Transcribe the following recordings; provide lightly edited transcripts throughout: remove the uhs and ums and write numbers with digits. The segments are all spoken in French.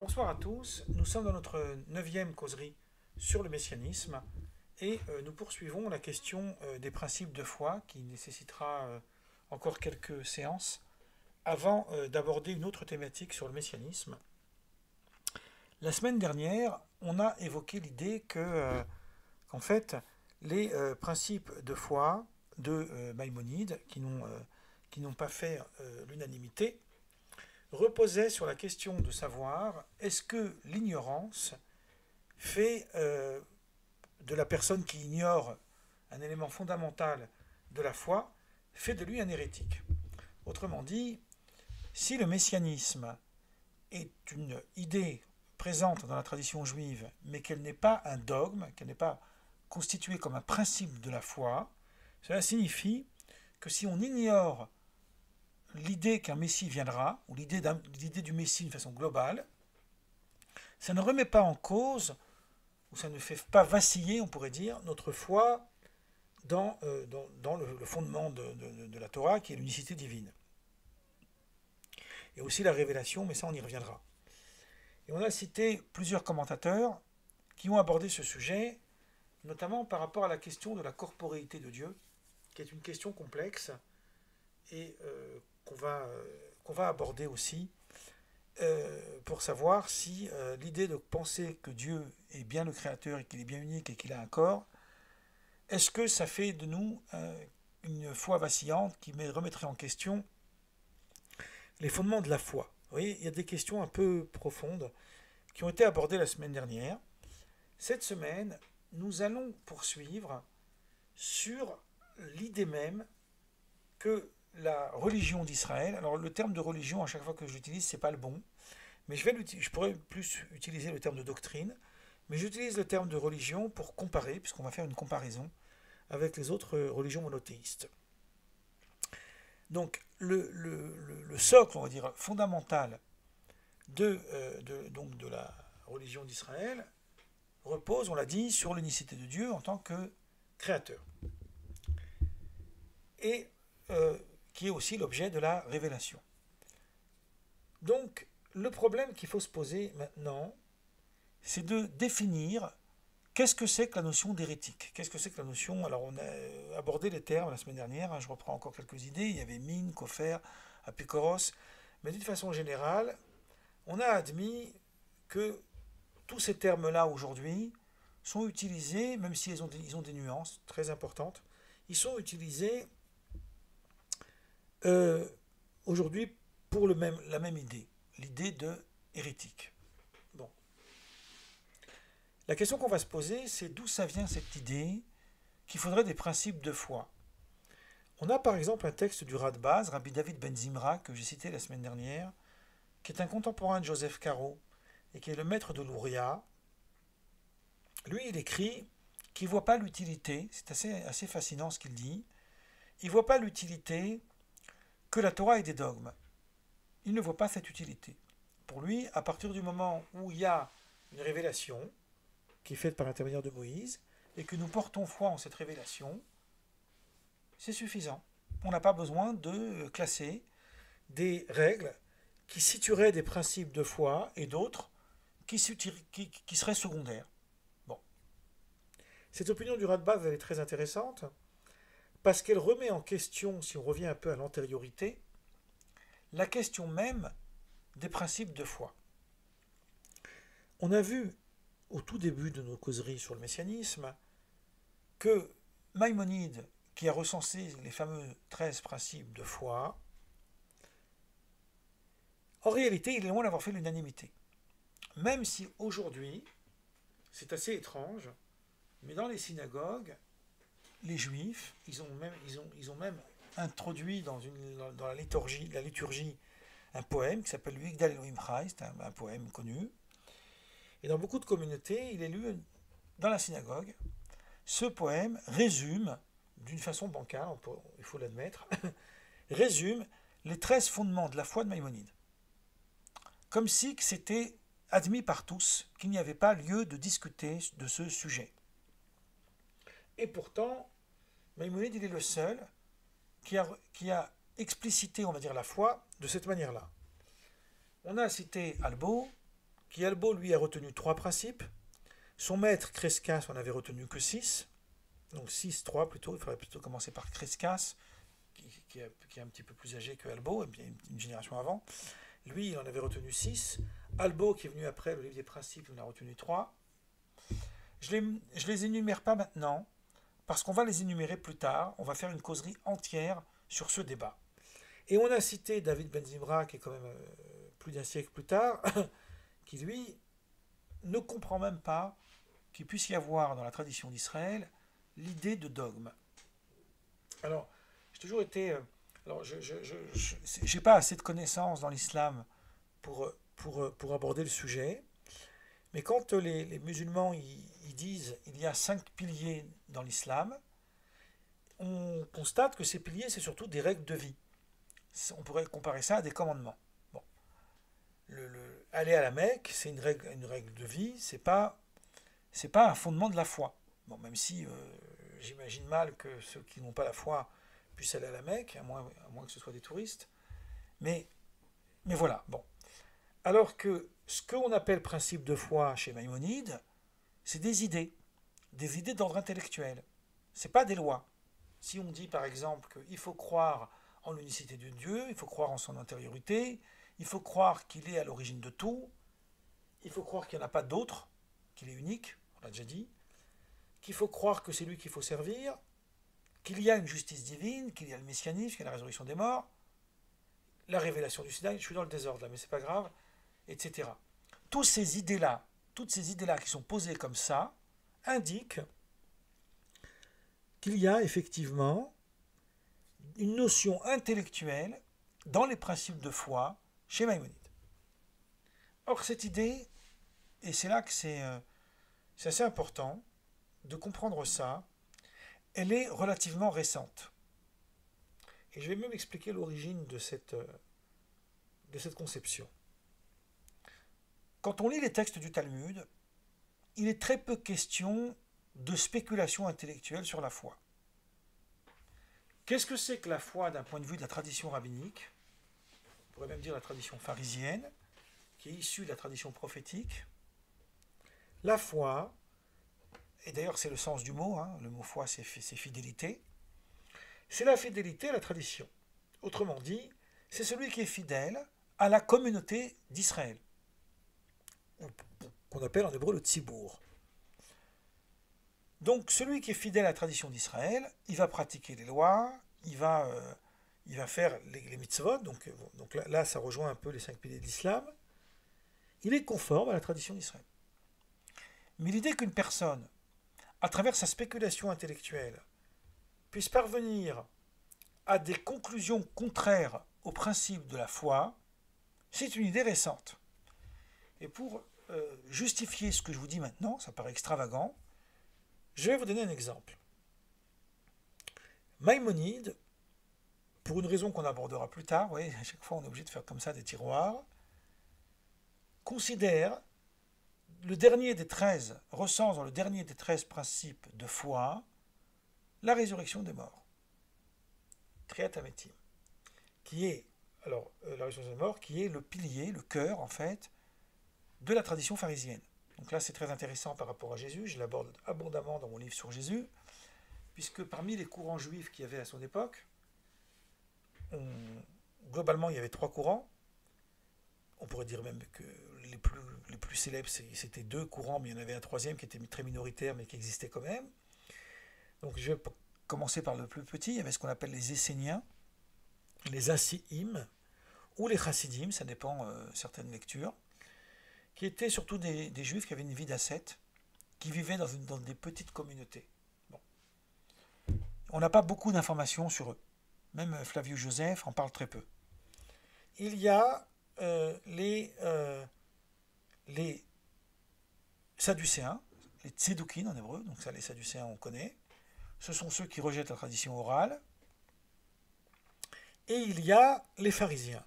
Bonsoir à tous, nous sommes dans notre neuvième causerie sur le messianisme et nous poursuivons la question des principes de foi qui nécessitera encore quelques séances avant d'aborder une autre thématique sur le messianisme. La semaine dernière, on a évoqué l'idée qu'en fait, les principes de foi de Maïmonide, qui n'ont pas fait l'unanimité, reposaient sur la question de savoir est-ce que l'ignorance fait de la personne qui ignore un élément fondamental de la foi, fait de lui un hérétique. Autrement dit, si le messianisme est une idée présente dans la tradition juive, mais qu'elle n'est pas un dogme, qu'elle n'est pas constituée comme un principe de la foi, cela signifie que si on ignore l'idée qu'un Messie viendra, ou l'idée du Messie d'une façon globale, ça ne remet pas en cause, ou ça ne fait pas vaciller, on pourrait dire, notre foi dans le fondement de la Torah, qui est l'unicité divine. Et aussi la révélation, mais ça on y reviendra. Et on a cité plusieurs commentateurs qui ont abordé ce sujet, notamment par rapport à la question de la corporéité de Dieu, qui est une question complexe et qu'on va aborder aussi pour savoir si l'idée de penser que Dieu est bien le Créateur et qu'il est bien unique et qu'il a un corps, est-ce que ça fait de nous une foi vacillante qui remettrait en question les fondements de la foi? Vous voyez, il y a des questions un peu profondes qui ont été abordées la semaine dernière. Cette semaine, nous allons poursuivre sur l'idée même que la religion d'Israël, alors le terme de religion, à chaque fois que je l'utilise, c'est pas le bon, mais je pourrais plus utiliser le terme de doctrine, mais j'utilise le terme de religion pour comparer, puisqu'on va faire une comparaison avec les autres religions monothéistes. Donc le socle, on va dire, fondamental donc de la religion d'Israël repose, on l'a dit, sur l'unicité de Dieu en tant que créateur. Et qui est aussi l'objet de la révélation. Donc, le problème qu'il faut se poser maintenant, c'est de définir qu'est-ce que c'est que la notion d'hérétique. Qu'est-ce que c'est que la notion... Alors, on a abordé les termes la semaine dernière, je reprends encore quelques idées. Il y avait Min, Kofer, Apikoros. Mais d'une façon générale, on a admis que tous ces termes-là, aujourd'hui, sont utilisés, même si ils ont des nuances très importantes, ils sont utilisés euh, aujourd'hui pour la même idée, l'idée de hérétique. Bon. La question qu'on va se poser, c'est d'où ça vient cette idée qu'il faudrait des principes de foi. On a par exemple un texte du Radbaz, Rabbi David Ben Zimra, que j'ai cité la semaine dernière, qui est un contemporain de Joseph Caro et qui est le maître de l'Ouria. Lui, il écrit qu'il ne voit pas l'utilité, c'est assez fascinant ce qu'il dit, il ne voit pas l'utilité que la Torah ait des dogmes. Il ne voit pas cette utilité. Pour lui, à partir du moment où il y a une révélation qui est faite par l'intermédiaire de Moïse et que nous portons foi en cette révélation, c'est suffisant. On n'a pas besoin de classer des règles qui situeraient des principes de foi et d'autres qui seraient secondaires. Bon. Cette opinion du Radbaz, elle est très intéressante parce qu'elle remet en question, si on revient un peu à l'antériorité, la question même des principes de foi. On a vu au tout début de nos causeries sur le messianisme que Maïmonide, qui a recensé les fameux 13 principes de foi, en réalité, il est loin d'avoir fait l'unanimité. Même si aujourd'hui, c'est assez étrange, mais dans les synagogues, les juifs, ils ont même introduit dans la liturgie un poème qui s'appelle Yigdal Elohim Chai, c'est un poème connu. Et dans beaucoup de communautés, il est lu dans la synagogue. Ce poème résume, d'une façon bancale, il faut l'admettre, résume les 13 fondements de la foi de Maïmonide. Comme si c'était admis par tous qu'il n'y avait pas lieu de discuter de ce sujet. Et pourtant, Maïmonide, il est le seul qui a explicité, on va dire, la foi de cette manière-là. On a cité Albo, Qui-Albo, lui, a retenu 3 principes. Son maître, Crescas, en avait retenu que 6. Donc 6, 3 plutôt. Il faudrait plutôt commencer par Crescas, qui est un petit peu plus âgé que Albo, et bien une génération avant. Lui, il en avait retenu 6. Albo, qui est venu après le livre des principes, il en a retenu 3. Je les énumère pas maintenant, parce qu'on va les énumérer plus tard. On va faire une causerie entière sur ce débat. Et on a cité David Ben Zimra, qui est quand même plus d'un siècle plus tard, qui lui ne comprend même pas qu'il puisse y avoir dans la tradition d'Israël l'idée de dogme. Alors, j'ai toujours été... alors, je n'ai pas assez de connaissances dans l'islam pour aborder le sujet, mais quand les musulmans ils disent il y a 5 piliers dans l'islam, on constate que ces piliers, c'est surtout des règles de vie. On pourrait comparer ça à des commandements. Bon. Aller à la Mecque, c'est une règle de vie, c'est pas un fondement de la foi. Bon, même si j'imagine mal que ceux qui n'ont pas la foi puissent aller à la Mecque, à moins que ce soit des touristes. Mais voilà, bon. Alors que ce qu'on appelle principe de foi chez Maïmonide, c'est des idées d'ordre intellectuel. C'est pas des lois. Si on dit par exemple qu'il faut croire en l'unicité de Dieu, il faut croire en son intériorité, il faut croire qu'il est à l'origine de tout, il faut croire qu'il n'y en a pas d'autre, qu'il est unique, on l'a déjà dit, qu'il faut croire que c'est lui qu'il faut servir, qu'il y a une justice divine, qu'il y a le messianisme, qu'il y a la résurrection des morts, la révélation du Sinaï, je suis dans le désordre là, mais c'est pas grave, etc. Toutes ces idées-là qui sont posées comme ça, indiquent qu'il y a effectivement une notion intellectuelle dans les principes de foi chez Maïmonide. Or, cette idée, et c'est là que c'est assez important de comprendre ça, elle est relativement récente. Et je vais même expliquer l'origine de cette conception. Quand on lit les textes du Talmud, il est très peu question de spéculation intellectuelle sur la foi. Qu'est-ce que c'est que la foi d'un point de vue de la tradition rabbinique? On pourrait même dire la tradition pharisienne, qui est issue de la tradition prophétique. La foi, et d'ailleurs c'est le sens du mot, le mot foi c'est fidélité, c'est la fidélité à la tradition. Autrement dit, c'est celui qui est fidèle à la communauté d'Israël, qu'on appelle en hébreu le tzibour. Donc celui qui est fidèle à la tradition d'Israël, il va pratiquer les lois, il va faire les mitzvot, donc là ça rejoint un peu les 5 piliers de l'islam, il est conforme à la tradition d'Israël. Mais l'idée qu'une personne, à travers sa spéculation intellectuelle, puisse parvenir à des conclusions contraires aux principes de la foi, c'est une idée récente. Et pour justifier ce que je vous dis maintenant, ça paraît extravagant, je vais vous donner un exemple. Maïmonide, pour une raison qu'on abordera plus tard, oui, à chaque fois on est obligé de faire comme ça des tiroirs, considère recense dans le dernier des 13 principes de foi, la résurrection des morts. Triat Hametim, qui est, la résurrection des morts, qui est le pilier, le cœur, en fait, de la tradition pharisienne. Donc là, c'est très intéressant par rapport à Jésus, je l'aborde abondamment dans mon livre sur Jésus, puisque parmi les courants juifs qu'il y avait à son époque, globalement, il y avait 3 courants. On pourrait dire même que les plus célèbres, c'était 2 courants, mais il y en avait un 3e qui était très minoritaire, mais qui existait quand même. Donc je vais commencer par le plus petit. Il y avait ce qu'on appelle les Esséniens, les Asiim, ou les Chassidim, ça dépend certaines lectures, qui étaient surtout des juifs qui avaient une vie d'ascète, qui vivaient dans des petites communautés. Bon. On n'a pas beaucoup d'informations sur eux. Même Flavius Joseph en parle très peu. Il y a les Sadducéens, les Tzedoukines en hébreu, donc ça les Sadducéens on connaît. Ce sont ceux qui rejettent la tradition orale. Et il y a les pharisiens.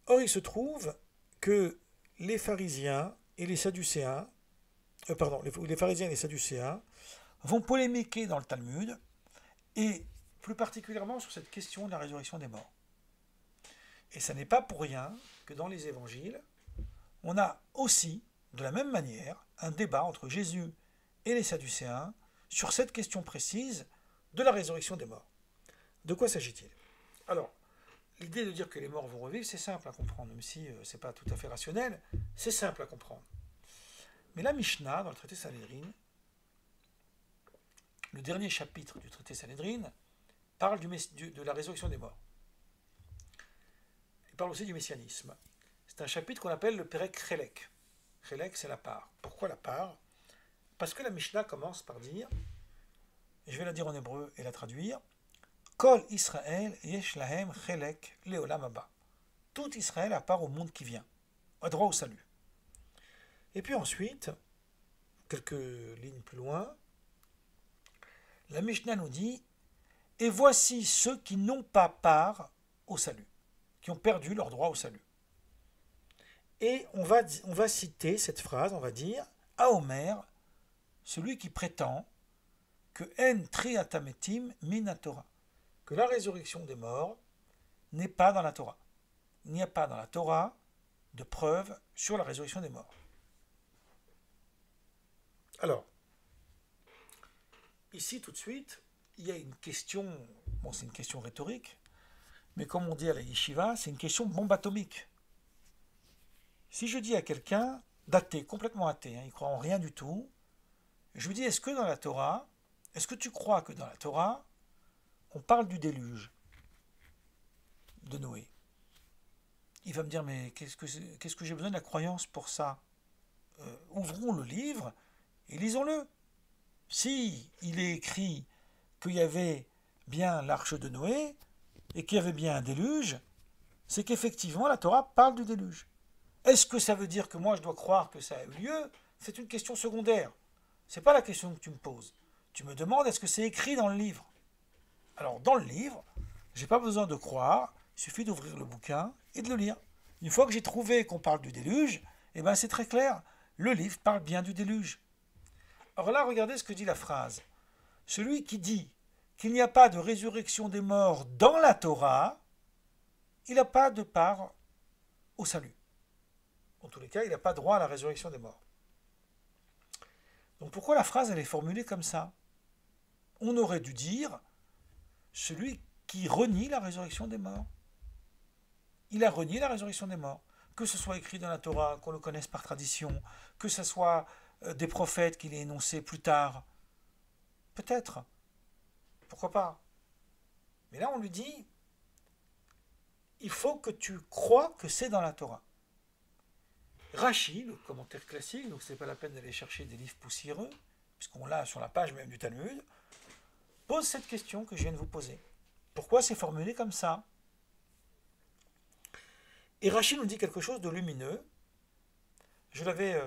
Or, il se trouve que les pharisiens et les sadducéens, les pharisiens et les sadducéens vont polémiquer dans le Talmud, et plus particulièrement sur cette question de la résurrection des morts. Et ça n'est pas pour rien que dans les évangiles, on a aussi, de la même manière, un débat entre Jésus et les Sadducéens sur cette question précise de la résurrection des morts. De quoi s'agit-il? Alors, l'idée de dire que les morts vont revivre, c'est simple à comprendre, même si ce n'est pas tout à fait rationnel, c'est simple à comprendre. Mais la Mishnah, dans le traité Sanhédrin, le dernier chapitre du traité Sanhédrin, parle de la résurrection des morts. Il parle aussi du messianisme. C'est un chapitre qu'on appelle le Perek Chelek. Chelek, c'est la part. Pourquoi la part? Parce que la Mishnah commence par dire, et je vais la dire en hébreu et la traduire, Kol Israël yesh lahem chelek leolam haba. Tout Israël a part au monde qui vient, a droit au salut. Et puis ensuite, quelques lignes plus loin, la Mishnah nous dit, et voici ceux qui n'ont pas part au salut, qui ont perdu leur droit au salut. Et on va citer cette phrase, on va dire, à Omer, celui qui prétend que en triatametim min Torah, que la résurrection des morts n'est pas dans la Torah. Il n'y a pas dans la Torah de preuve sur la résurrection des morts. Alors, ici tout de suite, il y a une question, bon c'est une question rhétorique, mais comme on dit à la yeshiva, c'est une question bombe atomique. Si je dis à quelqu'un, d'athée, complètement athée, il ne croit en rien du tout, je lui dis, est-ce que tu crois que dans la Torah, on parle du déluge de Noé? Il va me dire, mais qu'est-ce que j'ai besoin de la croyance pour ça? Ouvrons le livre et lisons-le. Si il est écrit qu'il y avait bien l'arche de Noé et qu'il y avait bien un déluge, c'est qu'effectivement la Torah parle du déluge. Est-ce que ça veut dire que moi je dois croire que ça a eu lieu? C'est une question secondaire. C'est pas la question que tu me poses. Tu me demandes est-ce que c'est écrit dans le livre? Alors dans le livre, j'ai pas besoin de croire, il suffit d'ouvrir le bouquin et de le lire. Une fois que j'ai trouvé qu'on parle du déluge, eh ben c'est très clair, le livre parle bien du déluge. Alors là, regardez ce que dit la phrase. Celui qui dit qu'il n'y a pas de résurrection des morts dans la Torah, il n'a pas de part au salut. En tous les cas, il n'a pas droit à la résurrection des morts. Donc pourquoi la phrase elle est formulée comme ça? On aurait dû dire celui qui renie la résurrection des morts. Il a renié la résurrection des morts. Que ce soit écrit dans la Torah, qu'on le connaisse par tradition, que ce soit des prophètes qu'il ait énoncés plus tard. Peut-être. Pourquoi pas? Mais là on lui dit, il faut que tu crois que c'est dans la Torah. Rashi, le commentaire classique, donc c'est pas la peine d'aller chercher des livres poussiéreux, puisqu'on l'a sur la page même du Talmud, pose cette question que je viens de vous poser. Pourquoi c'est formulé comme ça? Et Rashi nous dit quelque chose de lumineux. Je l'avais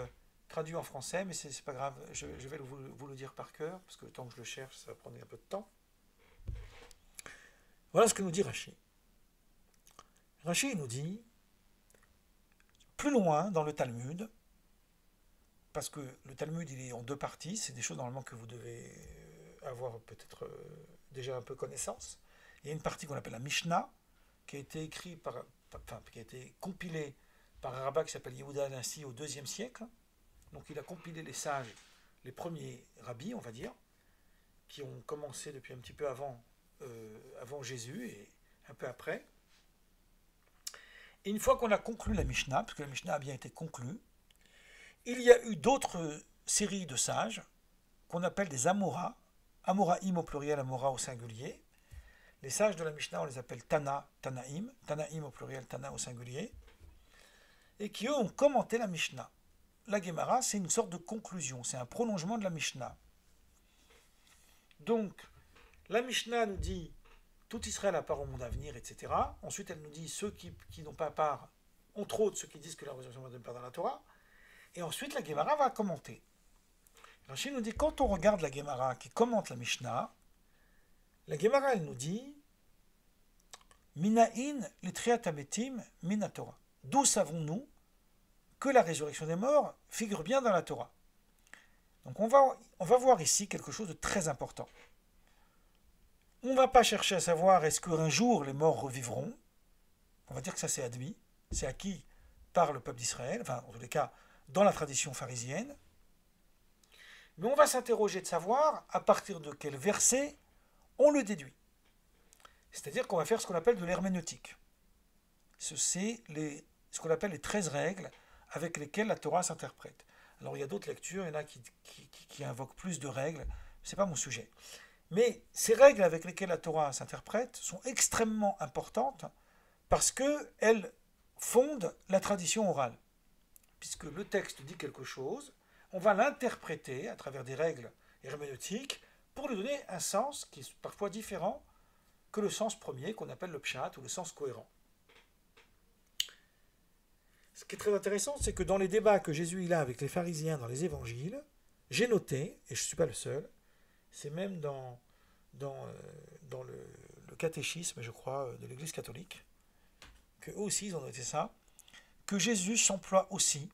traduit en français, mais c'est pas grave, je vais vous le dire par cœur, parce que le temps que je le cherche, ça va prendre un peu de temps. Voilà ce que nous dit Rashi. Rashi nous dit, plus loin dans le Talmud, parce que le Talmud il est en deux parties, c'est des choses normalement que vous devez avoir peut-être déjà un peu connaissance. Il y a une partie qu'on appelle la Mishnah, qui a été qui a été compilée par un rabbin qui s'appelle Yehuda Anassi au IIe siècle. Donc il a compilé les sages, les premiers rabbis, on va dire, qui ont commencé depuis un petit peu avant Jésus et un peu après. Et une fois qu'on a conclu la Mishnah, parce que la Mishnah a bien été conclue, il y a eu d'autres séries de sages qu'on appelle des Amora, Amoraïm au pluriel, Amora au singulier. Les sages de la Mishnah, on les appelle Tanaïm au pluriel, Tana au singulier, et qui eux ont commenté la Mishnah. La Gemara, c'est une sorte de conclusion, c'est un prolongement de la Mishnah. Donc, la Mishnah nous dit tout Israël a part au monde à venir, etc. Ensuite, elle nous dit ceux qui n'ont pas part, entre autres ceux qui disent que la résurrection n'est pas dans la Torah. Et ensuite, la Gemara va commenter. Rachid nous dit quand on regarde la Gemara qui commente la Mishnah, la Gemara elle nous dit Minaïn litriatametim mina Torah. D'où savons-nous que la résurrection des morts figure bien dans la Torah? Donc on va voir ici quelque chose de très important. On ne va pas chercher à savoir est-ce qu'un jour les morts revivront. On va dire que ça c'est admis, c'est acquis par le peuple d'Israël, enfin en tous les cas dans la tradition pharisienne. Mais on va s'interroger de savoir à partir de quel verset on le déduit. C'est-à-dire qu'on va faire ce qu'on appelle de l'herméneutique. C'est ce qu'on appelle les 13 règles avec lesquelles la Torah s'interprète. Alors il y a d'autres lectures, il y en a qui invoquent plus de règles, ce n'est pas mon sujet. Mais ces règles avec lesquelles la Torah s'interprète sont extrêmement importantes parce qu'elles fondent la tradition orale. Puisque le texte dit quelque chose, on va l'interpréter à travers des règles herméneutiques pour lui donner un sens qui est parfois différent que le sens premier qu'on appelle le pshat ou le sens cohérent. Ce qui est très intéressant, c'est que dans les débats que Jésus a avec les pharisiens dans les évangiles, j'ai noté, et je ne suis pas le seul, c'est même dans le catéchisme, je crois, de l'Église catholique, qu'eux aussi ils ont noté ça, que Jésus s'emploie aussi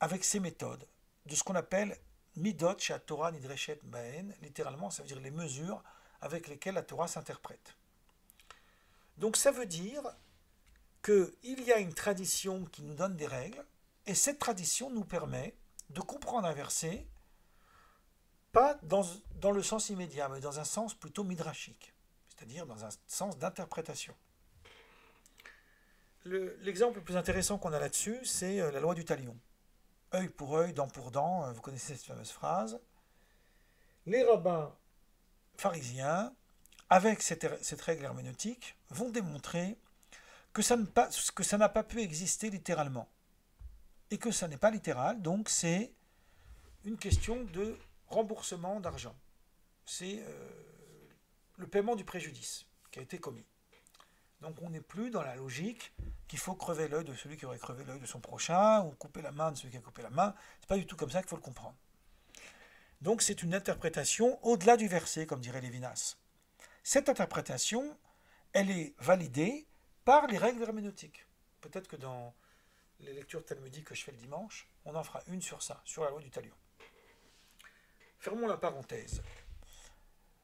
avec ces méthodes de ce qu'on appelle midot chez Torah nidreshet baen, littéralement ça veut dire les mesures avec lesquelles la Torah s'interprète. Donc ça veut dire qu'il y a une tradition qui nous donne des règles, et cette tradition nous permet de comprendre un verset, pas dans le sens immédiat, mais dans un sens plutôt midrashique, c'est-à-dire dans un sens d'interprétation. L'exemple le plus intéressant qu'on a là-dessus, c'est la loi du talion. Œil pour œil, dent pour dent, vous connaissez cette fameuse phrase. Les rabbins pharisiens, avec cette règle herméneutique, vont démontrer que ça n'a pas pu exister littéralement. Et que ça n'est pas littéral, donc c'est une question de remboursement d'argent. C'est le paiement du préjudice qui a été commis. Donc on n'est plus dans la logique qu'il faut crever l'œil de celui qui aurait crevé l'œil de son prochain, ou couper la main de celui qui a coupé la main. C'est pas du tout comme ça qu'il faut le comprendre. Donc c'est une interprétation au-delà du verset, comme dirait Lévinas. Cette interprétation, elle est validée par les règles herméneutiques. Peut-être que dans les lectures talmudiques que je fais le dimanche, on en fera une sur ça, sur la loi du talion. Fermons la parenthèse.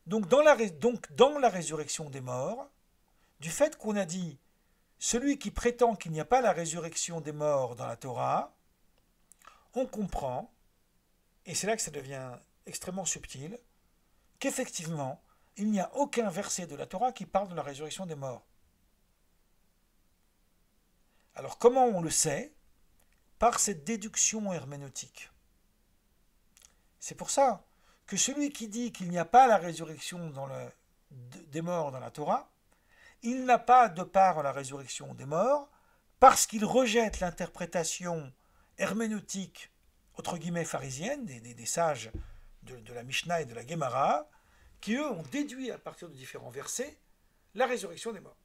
Donc dans la résurrection des morts, du fait qu'on a dit celui qui prétend qu'il n'y a pas la résurrection des morts dans la Torah, on comprend, et c'est là que ça devient extrêmement subtil, qu'effectivement, il n'y a aucun verset de la Torah qui parle de la résurrection des morts. Alors comment on le sait? Par cette déduction herméneutique. C'est pour ça que celui qui dit qu'il n'y a pas la résurrection des morts dans la Torah, il n'a pas de part à la résurrection des morts parce qu'il rejette l'interprétation herméneutique, entre guillemets pharisienne, des sages de la Mishnah et de la Gemara, qui eux ont déduit à partir de différents versets la résurrection des morts.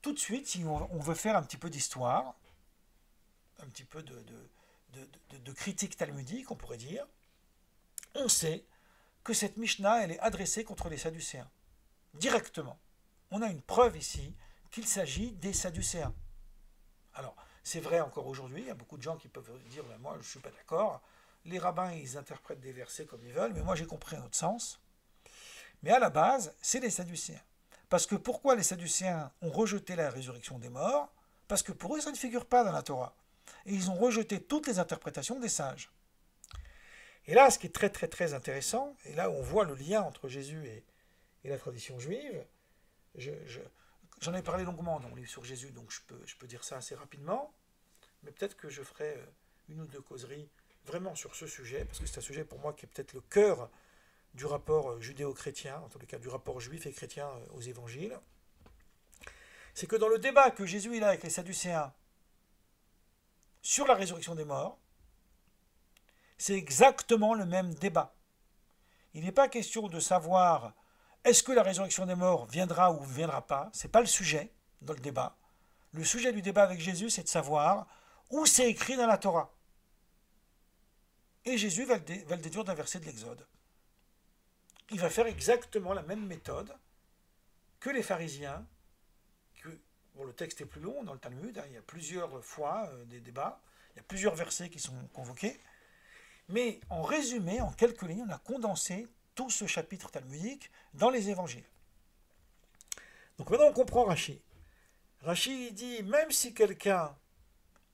Tout de suite, si on veut faire un petit peu d'histoire, un petit peu de critique talmudique, on pourrait dire, on sait que cette Mishnah, elle est adressée contre les Sadducéens, directement. On a une preuve ici qu'il s'agit des Sadducéens. Alors, c'est vrai encore aujourd'hui, il y a beaucoup de gens qui peuvent dire « moi, je ne suis pas d'accord, les rabbins, ils interprètent des versets comme ils veulent, mais moi, j'ai compris un autre sens. » Mais à la base, c'est les Sadducéens. Parce que pourquoi les Sadducéens ont rejeté la résurrection des morts? Parce que pour eux, ça ne figure pas dans la Torah. Et ils ont rejeté toutes les interprétations des sages. Et là, ce qui est très très très intéressant, et là où on voit le lien entre Jésus et la tradition juive, j'en ai parlé longuement dans mon livre sur Jésus, donc je peux dire ça assez rapidement, mais peut-être que je ferai une ou deux causeries vraiment sur ce sujet, parce que c'est un sujet pour moi qui est peut-être le cœur du rapport judéo-chrétien, en tous les cas du rapport juif et chrétien aux évangiles. C'est que dans le débat que Jésus a avec les Sadducéens sur la résurrection des morts, c'est exactement le même débat. Il n'est pas question de savoir est-ce que la résurrection des morts viendra ou ne viendra pas. Ce n'est pas le sujet dans le débat. Le sujet du débat avec Jésus, c'est de savoir où c'est écrit dans la Torah. Et Jésus va le déduire d'un verset de l'Exode. Il va faire exactement la même méthode que les pharisiens. Bon, le texte est plus long dans le Talmud, il y a plusieurs fois des débats, il y a plusieurs versets qui sont convoqués. Mais en résumé, en quelques lignes, on a condensé tout ce chapitre talmudique dans les évangiles. Donc maintenant on comprend Rashi. Rashi dit, même si quelqu'un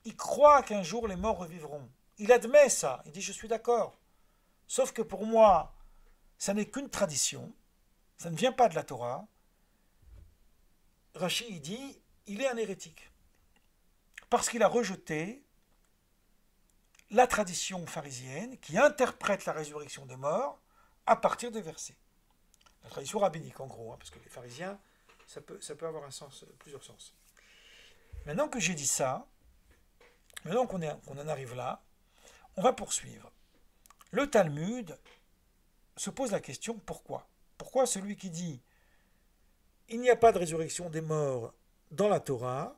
il croit qu'un jour les morts revivront. Il admet ça, il dit je suis d'accord. Sauf que pour moi, ça n'est qu'une tradition, ça ne vient pas de la Torah. Rashi, il dit, il est un hérétique. Parce qu'il a rejeté la tradition pharisienne qui interprète la résurrection des morts à partir des versets. La tradition rabbinique, en gros, parce que les pharisiens, ça peut avoir un sens, plusieurs sens. Maintenant que j'ai dit ça, maintenant qu'on en arrive là, on va poursuivre. Le Talmud se pose la question pourquoi? Pourquoi celui qui dit il n'y a pas de résurrection des morts dans la Torah,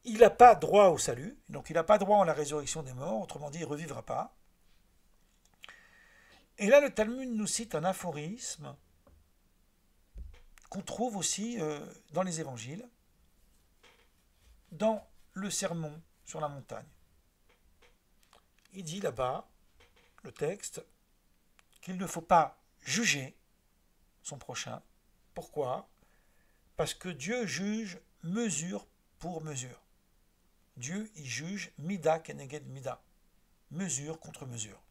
il n'a pas droit au salut, donc il n'a pas droit à la résurrection des morts, autrement dit il ne revivra pas. Et là le Talmud nous cite un aphorisme qu'on trouve aussi dans les évangiles, dans le sermon sur la montagne. Il dit là-bas, le texte, qu'il ne faut pas juger son prochain. Pourquoi? Parce que Dieu juge mesure pour mesure. Dieu y juge mida keneged mida, mesure contre mesure.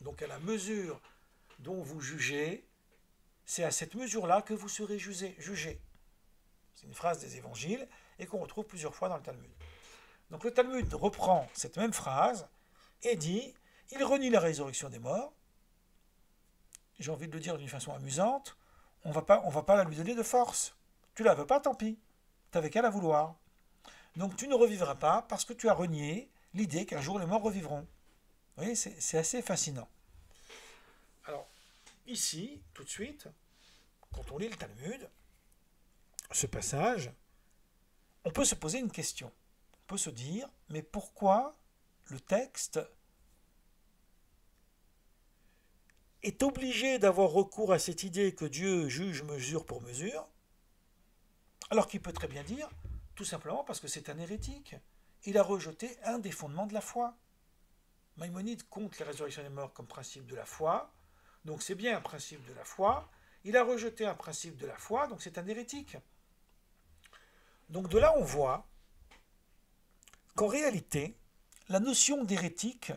Donc à la mesure dont vous jugez, c'est à cette mesure-là que vous serez jugé. C'est une phrase des évangiles et qu'on retrouve plusieurs fois dans le Talmud. Donc le Talmud reprend cette même phrase et dit, il renie la résurrection des morts. J'ai envie de le dire d'une façon amusante, on va pas la lui donner de force. Tu la veux pas, tant pis. T'avais qu'à la vouloir. Donc tu ne revivras pas parce que tu as renié l'idée qu'un jour les morts revivront. Vous voyez, c'est assez fascinant. Alors, ici, tout de suite, quand on lit le Talmud, ce passage, on peut se poser une question. On peut se dire, mais pourquoi le texte est obligé d'avoir recours à cette idée que Dieu juge mesure pour mesure, alors qu'il peut très bien dire, tout simplement parce que c'est un hérétique. Il a rejeté un des fondements de la foi. Maïmonide compte les résurrections des morts comme principe de la foi, donc c'est bien un principe de la foi. Il a rejeté un principe de la foi, donc c'est un hérétique. Donc de là on voit qu'en réalité, la notion d'hérétique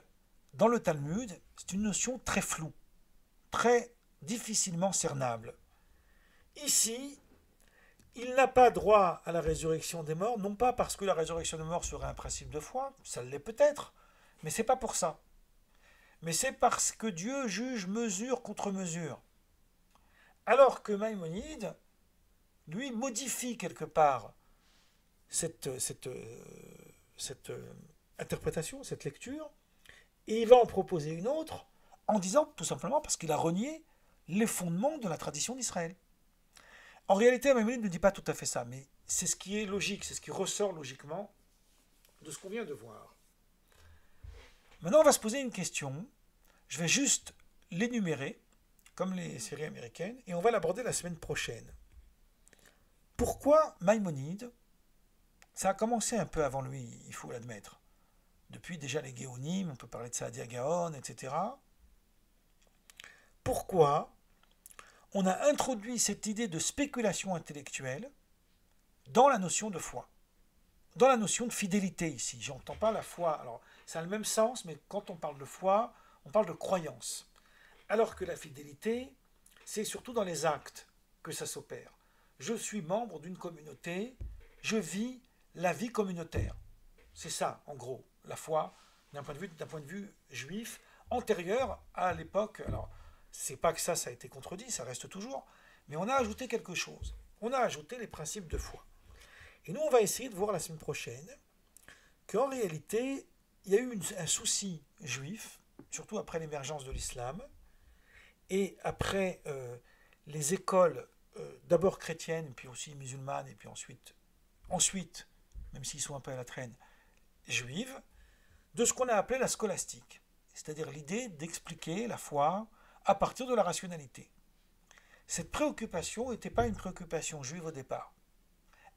dans le Talmud, c'est une notion très floue, très difficilement cernable. Ici, il n'a pas droit à la résurrection des morts, non pas parce que la résurrection des morts serait un principe de foi, ça l'est peut-être, mais c'est pas pour ça. Mais c'est parce que Dieu juge mesure contre mesure. Alors que Maïmonide, lui, modifie quelque part cette interprétation, cette lecture, et il va en proposer une autre en disant tout simplement parce qu'il a renié les fondements de la tradition d'Israël. En réalité, Maïmonide ne dit pas tout à fait ça, mais c'est ce qui est logique, c'est ce qui ressort logiquement de ce qu'on vient de voir. Maintenant, on va se poser une question. Je vais juste l'énumérer, comme les séries américaines, et on va l'aborder la semaine prochaine. Pourquoi Maïmonide, ça a commencé un peu avant lui, il faut l'admettre. Depuis déjà les Géonim, on peut parler de Saadia Gaon, etc. Pourquoi on a introduit cette idée de spéculation intellectuelle dans la notion de foi, dans la notion de fidélité ici. J'entends pas la foi, alors ça a le même sens, mais quand on parle de foi, on parle de croyance. Alors que la fidélité, c'est surtout dans les actes que ça s'opère. Je suis membre d'une communauté, je vis la vie communautaire. C'est ça, en gros, la foi, d'un point de vue juif, antérieur à l'époque. Alors, c'est pas que ça a été contredit, ça reste toujours, mais on a ajouté quelque chose. On a ajouté les principes de foi. Et nous, on va essayer de voir la semaine prochaine qu'en réalité, il y a eu un souci juif, surtout après l'émergence de l'islam, et après les écoles, d'abord chrétiennes, puis aussi musulmanes, et puis ensuite, même s'ils sont un peu à la traîne, juives, de ce qu'on a appelé la scolastique, c'est-à-dire l'idée d'expliquer la foi à partir de la rationalité. Cette préoccupation n'était pas une préoccupation juive au départ.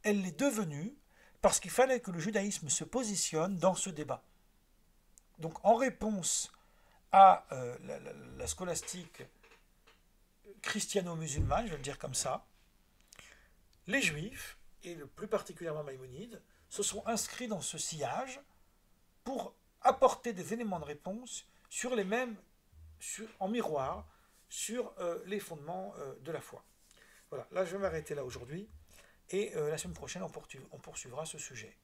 Elle l'est devenue parce qu'il fallait que le judaïsme se positionne dans ce débat. Donc en réponse à la scolastique christiano-musulmane, je vais le dire comme ça, les juifs, et plus particulièrement Maïmonide, se sont inscrits dans ce sillage pour apporter des éléments de réponse sur les mêmes, en miroir, sur les fondements de la foi. Voilà, là je vais m'arrêter là aujourd'hui, et la semaine prochaine on poursuivra ce sujet.